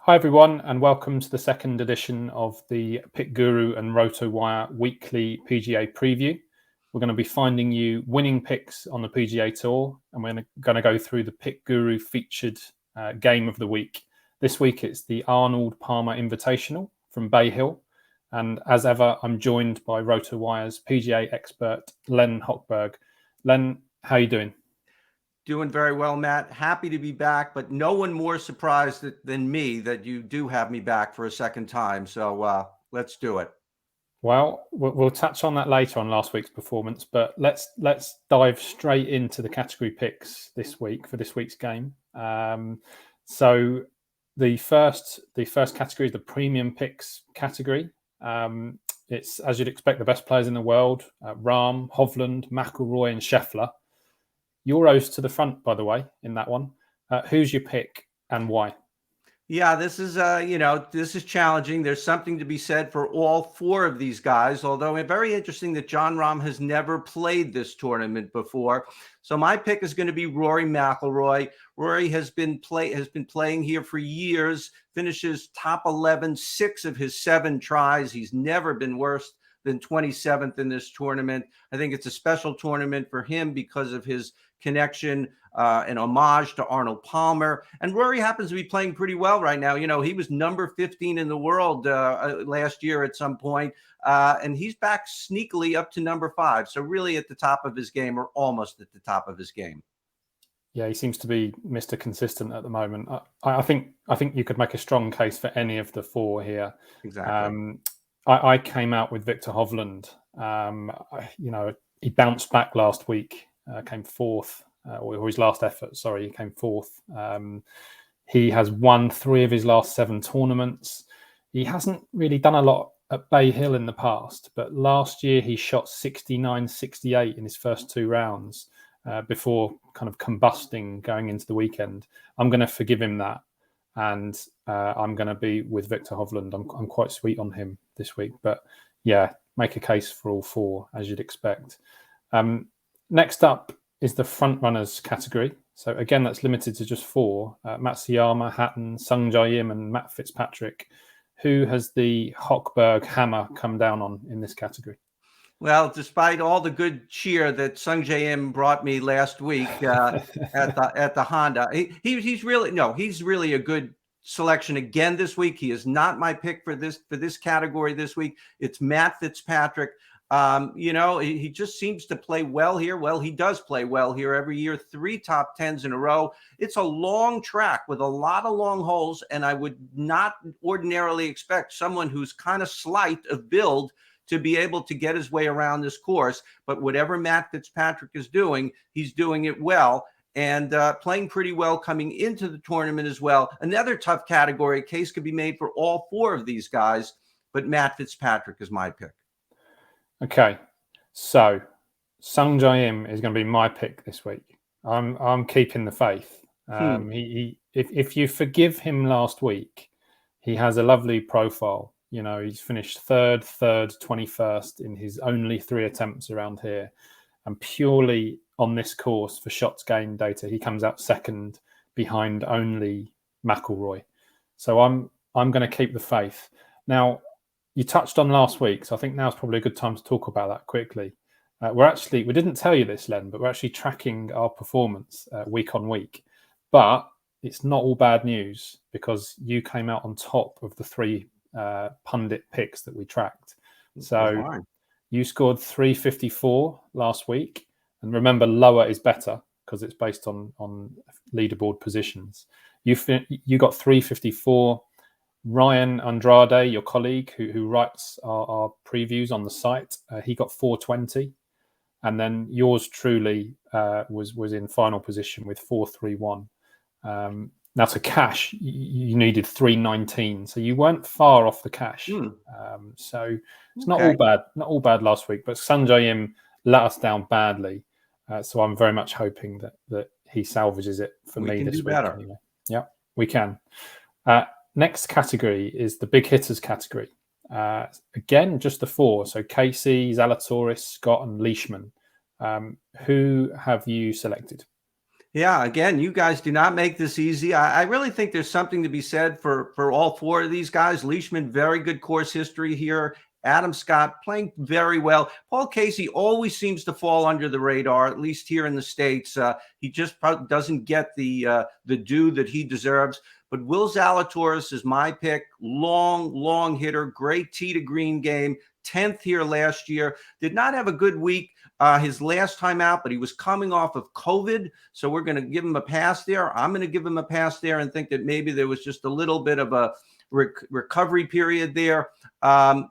Hi everyone, and welcome to the second edition of the PickGuru and RotoWire weekly PGA preview. We're going to be finding you winning picks on the PGA Tour, and we're going to go through the PickGuru featured game of the week. This week it's the Arnold Palmer Invitational from Bay Hill, and as ever, I'm joined by RotoWire's PGA expert Len Hochberg. Len, how are you doing? Doing very well, Matt. Happy to be back, but no one more surprised than me that you do have me back for a second time. So let's do it. Well, we'll touch on that later on last week's performance, but let's dive straight into the category picks this week for this week's game. So the first category is the premium picks category. It's, as you'd expect, the best players in the world: Rahm, Hovland, McIlroy, and Scheffler. Euros to the front, by the way, in that one. Who's your pick and why? Yeah, this is this is challenging. There's something to be said for all four of these guys, although it's very interesting that Jon Rahm has never played this tournament before. So my pick is going to be Rory McIlroy. Rory has been playing here for years, finishes top 11, 6 of his 7 tries. He's never been worse than 27th in this tournament. I think it's a special tournament for him because of his connection and homage to Arnold Palmer. And Rory happens to be playing pretty well right now. You know, he was number 15 in the world last year at some point, and he's back sneakily up to number 5. So really at the top of his game, or almost at the top of his game. Yeah, he seems to be Mr. Consistent at the moment. I think you could make a strong case for any of the 4 here. Exactly. I came out with Victor Hovland. He bounced back last week, came 4th, or his last effort, sorry, he came 4th. He has won 3 of his last 7 tournaments. He hasn't really done a lot at Bay Hill in the past, but last year he shot 69-68 in his first 2 rounds before kind of combusting going into the weekend. I'm going to forgive him that. And I'm going to be with Victor Hovland. I'm quite sweet on him this week. But yeah, make a case for all 4, as you'd expect. Next up is the front runners category. So again, that's limited to just 4. Matsuyama, Hatton, Sungjae Im, and Matt Fitzpatrick. Who has the Hochberg hammer come down on in this category? Well, despite all the good cheer that Sungjae Im brought me last week at the Honda, he's really a good selection again this week. He is not my pick for this category this week. It's Matt Fitzpatrick. He just seems to play well here. Well, he does play well here every year. 3 top 10s in a row. It's a long track with a lot of long holes, and I would not ordinarily expect someone who's kind of slight of build to be able to get his way around this course. But whatever Matt Fitzpatrick is doing, he's doing it well and playing pretty well coming into the tournament as well. Another tough category. A case could be made for all 4 of these guys, but Matt Fitzpatrick is my pick. Okay, so Sungjae Im is going to be my pick this week. I'm keeping the faith. If you forgive him last week, he has a lovely profile. You know, he's finished 3rd, 21st in his only 3 attempts around here. And purely on this course for shots gained data, he comes out 2nd behind only McIlroy. So I'm going to keep the faith. Now, you touched on last week, so I think now's probably a good time to talk about that quickly. We didn't tell you this, Len, but we're actually tracking our performance week on week. But it's not all bad news because you came out on top of the 3 pundit picks that we tracked. So you scored 354 last week, and remember, lower is better because it's based on leaderboard positions. You got 354. Ryan Andrade, your colleague who writes our previews on the site, he got 420, and then yours truly was in final position with 431. Now to cash, you needed 319, so you weren't far off the cash. So it's not all bad last week. But Sungjae Im let us down badly, so I'm very much hoping that he salvages it for me this week. Anyway. Yeah, we can. Next category is the big hitters category. Again, just the 4. So Casey, Zalatoris, Scott, and Leishman. Who have you selected? Yeah, again, you guys do not make this easy. I really think there's something to be said for all four of these guys. Leishman, very good course history here. Adam Scott playing very well. Paul Casey always seems to fall under the radar, at least here in the States. He just doesn't get the due that he deserves. But Will Zalatoris is my pick. Long hitter, great tee to green game. 10th here last year. Did not have a good week his last time out, but he was coming off of COVID. So we're going to give him a pass there. I'm going to give him a pass there and think that maybe there was just a little bit of a recovery period there.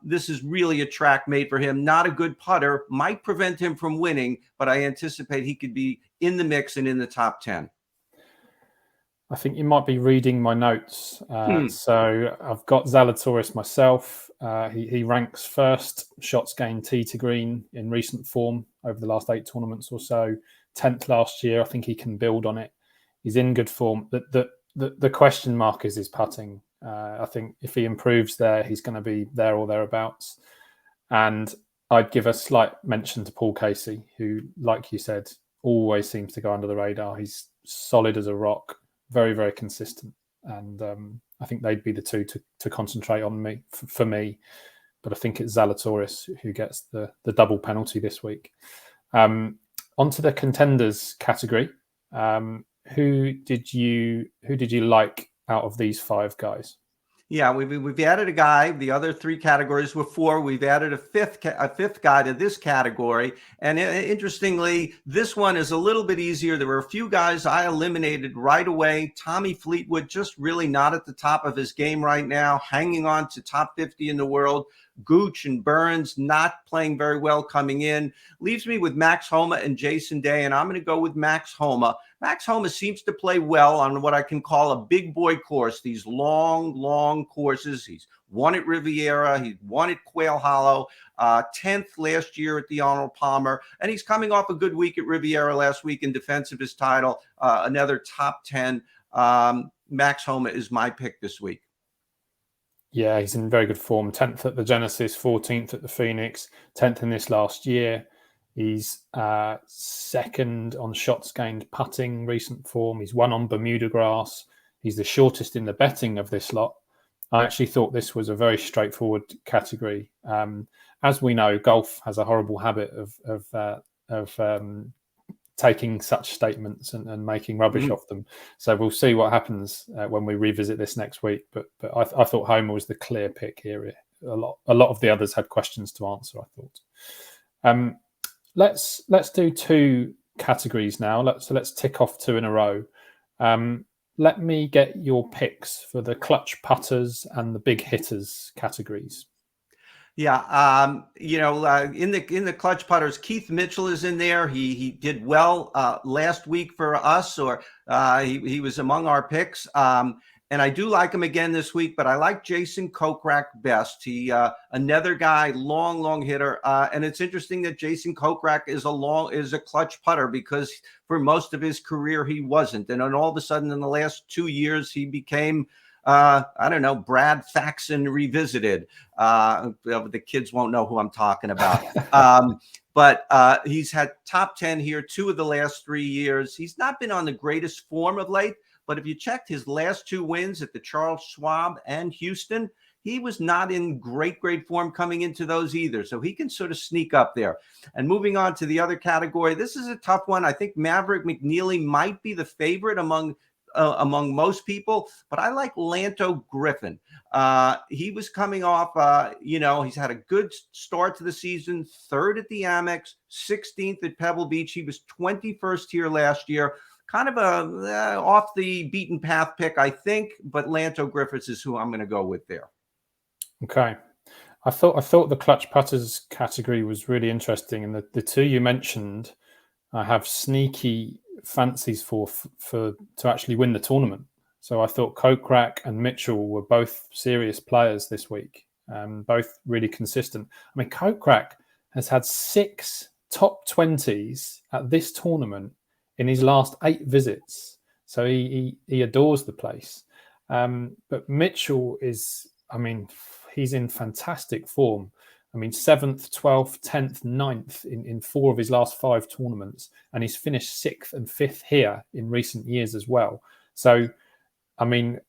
This is really a track made for him. Not a good putter. Might prevent him from winning, but I anticipate he could be in the mix and in the top 10. I think you might be reading my notes. So I've got Zalatoris myself. He ranks first shots gained tee to green in recent form over the last 8 tournaments or so. 10th last year. I think he can build on it. He's in good form. The question mark is his putting. I think if he improves there, he's going to be there or thereabouts. And I'd give a slight mention to Paul Casey, who, like you said, always seems to go under the radar. He's solid as a rock. Very, very consistent. And I think they'd be the two to concentrate on for me. But I think it's Zalatoris who gets the double penalty this week. Onto the contenders category. Who did you like out of these 5 guys? Yeah, we've added a guy. The other 3 categories were 4. We've added a fifth guy to this category. And interestingly, this one is a little bit easier. There were a few guys I eliminated right away. Tommy Fleetwood just really not at the top of his game right now, hanging on to top 50 in the world. Gooch and Burns not playing very well coming in. Leaves me with Max Homa and Jason Day, and I'm going to go with Max Homa. Max Homa seems to play well on what I can call a big boy course, these long courses. He's won at Riviera. He won at Quail Hollow, 10th last year at the Arnold Palmer, and he's coming off a good week at Riviera last week in defense of his title, another top 10. Max Homa is my pick this week. Yeah, he's in very good form. 10th at the Genesis, 14th at the Phoenix, 10th in this last year. He's second on shots gained putting, recent form. He's won on Bermuda grass. He's the shortest in the betting of this lot. I actually thought this was a very straightforward category. As we know, golf has a horrible habit of taking such statements and making rubbish of them. So we'll see what happens when we revisit this next week. But I thought Homer was the clear pick here. A lot of the others had questions to answer, I thought. Let's do 2 categories now. Let's tick off 2 in a row. Let me get your picks for the clutch putters and the big hitters categories. Yeah, in the clutch putters, Keith Mitchell is in there. He did well last week for us, or he was among our picks. And I do like him again this week, but I like Jason Kochrack best. He another guy, long hitter. And it's interesting that Jason Kochrack is a clutch putter, because for most of his career he wasn't. And then all of a sudden in the last 2 years he became Brad Faxon revisited. The kids won't know who I'm talking about. But he's had top 10 here 2 of the last 3 years. He's not been on the greatest form of late, but if you checked his last 2 wins at the Charles Schwab and Houston, he was not in great form coming into those either. So he can sort of sneak up there. And moving on to the other category, this is a tough one. I think Maverick McNeely might be the favorite among most people, but I like Lanto Griffin. He was coming off, he's had a good start to the season, 3rd at the Amex, 16th at Pebble Beach. He was 21st here last year. Kind of a off the beaten path pick, I think, but Lanto Griffiths is who I'm going to go with there. Okay. I thought the clutch putters category was really interesting, and the 2 you mentioned, I have sneaky fancies for to actually win the tournament. So I thought Kochrack and Mitchell were both serious players this week, both really consistent. I mean, Kochrack has had 6 top 20s at this tournament in his last 8 visits. So he adores the place. But Mitchell he's in fantastic form. I mean, 7th, 12th, 10th, 9th in 4 of his last 5 tournaments. And he's finished 6th and 5th here in recent years as well. So, I mean,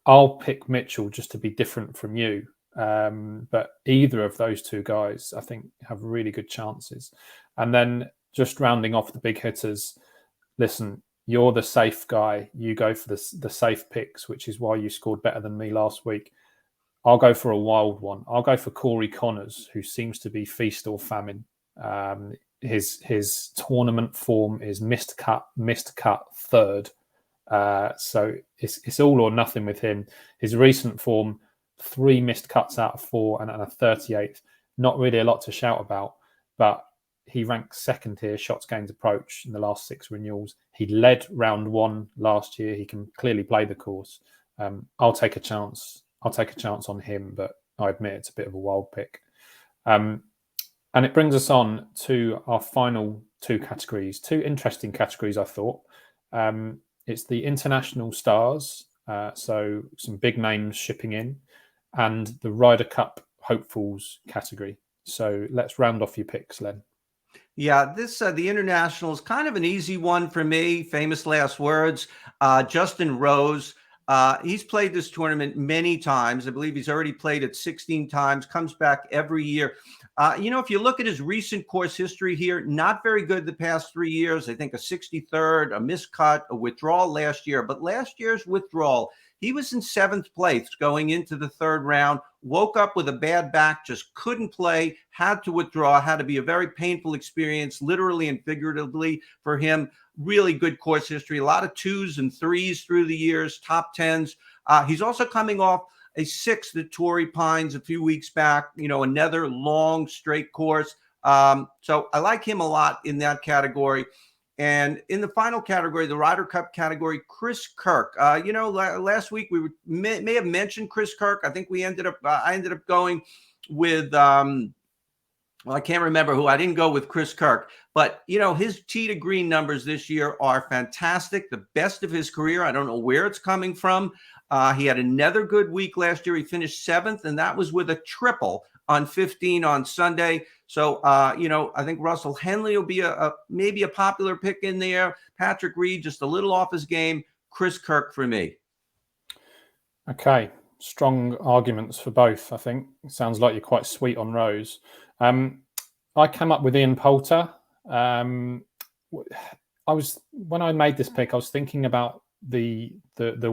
I'll pick Mitchell just to be different from you. But either of those 2 guys, I think, have really good chances. And then just rounding off the big hitters, listen, you're the safe guy. You go for the safe picks, which is why you scored better than me last week. I'll go for a wild one. I'll go for Corey Connors, who seems to be feast or famine. His tournament form is missed cut, third. So it's all or nothing with him. His recent form, 3 missed cuts out of 4 and a 38th. Not really a lot to shout about, but he ranks 2nd here, shots gains approach in the last 6 renewals. He led round 1 last year. He can clearly play the course. I'll take a chance. I'll take a chance on him, but I admit it's a bit of a wild pick. And it brings us on to our final 2 categories, 2 interesting categories, I thought. It's the international stars, so some big names shipping in, and the Ryder Cup hopefuls category. So let's round off your picks, Len. Yeah, this the international is kind of an easy one for me. Famous last words. Justin Rose. He's played this tournament many times. I believe he's already played it 16 times, comes back every year. If you look at his recent course history here, not very good the past 3 years. I think a 63rd, a miscut, a withdrawal last year. But last year's withdrawal, he was in 7th place going into the 3rd round, woke up with a bad back, just couldn't play, had to withdraw, had to be a very painful experience, literally and figuratively for him. Really good course history, a lot of 2s and 3s through the years, top 10s. He's also coming off a 6th at Torrey Pines a few weeks back, another long straight course. So I like him a lot in that category. And in the final category, the Ryder Cup category, Chris Kirk. Last week we may have mentioned Chris Kirk. I think I ended up going with I can't remember who. I didn't go with Chris Kirk, but his tee to green numbers this year are fantastic. The best of his career. I don't know where it's coming from. He had another good week last year. He finished 7th, and that was with a triple on 15 on Sunday. So, I think Russell Henley will be maybe a popular pick in there. Patrick Reed, just a little off his game. Chris Kirk for me. Okay. Strong arguments for both, I think. It sounds like you're quite sweet on Rose. I came up with Ian Poulter. When I made this pick, I was thinking about the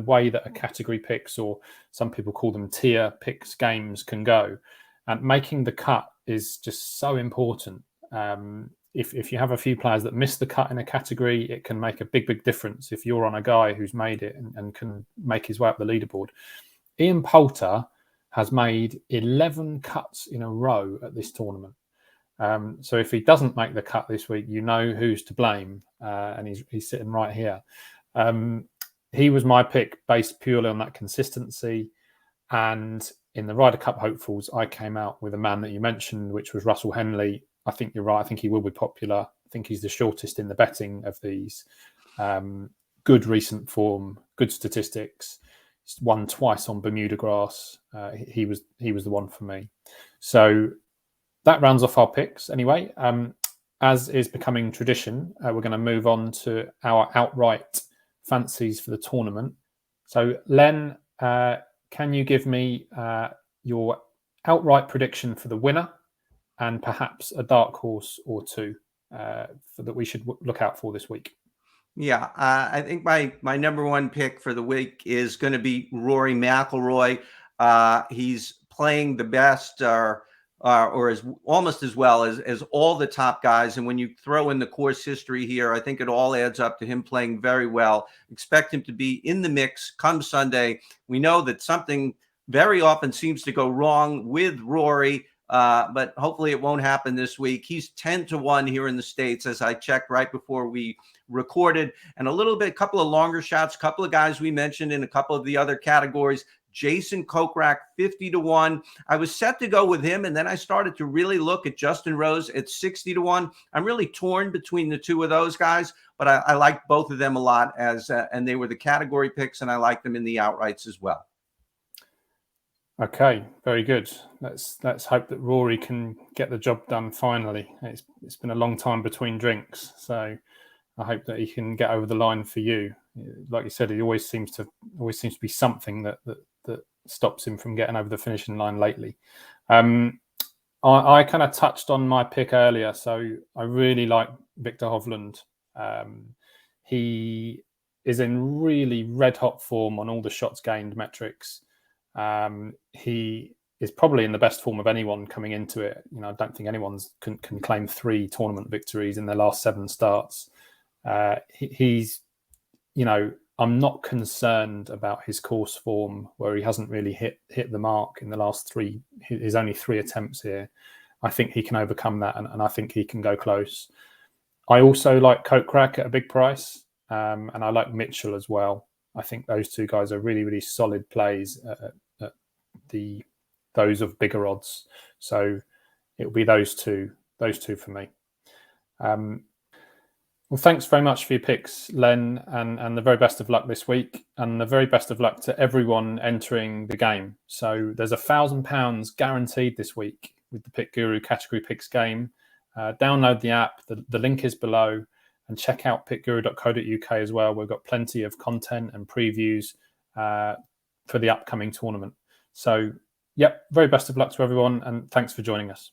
way that a category picks, or some people call them tier picks, games can go. And making the cut is just so important. If you have a few players that miss the cut in a category, it can make a big difference if you're on a guy who's made it and can make his way up the leaderboard. Ian Poulter has made 11 cuts in a row at this tournament. So if he doesn't make the cut this week, you know who's to blame, and he's sitting right here. He was my pick based purely on that consistency. And in the Ryder Cup hopefuls, I came out with a man that you mentioned, which was Russell Henley. I think you're right. I think he will be popular. I think he's the shortest in the betting of these. Good recent form, good statistics. He's won twice on Bermuda grass. He was the one for me. So that rounds off our picks anyway. As is becoming tradition, we're going to move on to our outright fancies for the tournament. So Len, can you give me your outright prediction for the winner and perhaps a dark horse or two that we should look out for this week? Yeah, I think my number one pick for the week is going to be Rory McIlroy. He's playing the best, or as almost as well as all the top guys. And when you throw in the course history here, I think it all adds up to him playing very well. Expect him to be in the mix come Sunday. We know that something very often seems to go wrong with Rory, but hopefully it won't happen this week. He's 10-1 here in the States, as I checked right before we recorded. And a couple of longer shots, couple of guys we mentioned in a couple of the other categories. Jason Kochrack, 50-1. I was set to go with him, and then I started to really look at Justin Rose at 60-1. I'm really torn between the two of those guys, but I like both of them a lot and they were the category picks, and I like them in the outrights as well. Okay, very good. Let's hope that Rory can get the job done finally. It's been a long time between drinks, so I hope that he can get over the line for you. Like you said, it always seems to be something that stops him from getting over the finishing line lately. I kind of touched on my pick earlier, so I really like Victor Hovland. He is in really red hot form on all the shots gained metrics. He is probably in the best form of anyone coming into it. I don't think anyone can claim 3 tournament victories in their last 7 starts. He's, I'm not concerned about his course form where he hasn't really hit the mark in the last 3. His only 3 attempts here. I think he can overcome that, and I think he can go close. I also like Kochrack at a big price, and I like Mitchell as well. I think those 2 guys are really, really solid plays at those of bigger odds. So it'll be those two for me. Well, thanks very much for your picks, Len, and the very best of luck this week, and the very best of luck to everyone entering the game. So there's £1,000 guaranteed this week with the PickGuru Category Picks game. Download the app. The link is below, and check out pickguru.co.uk as well. We've got plenty of content and previews for the upcoming tournament. So, yep, very best of luck to everyone, and thanks for joining us.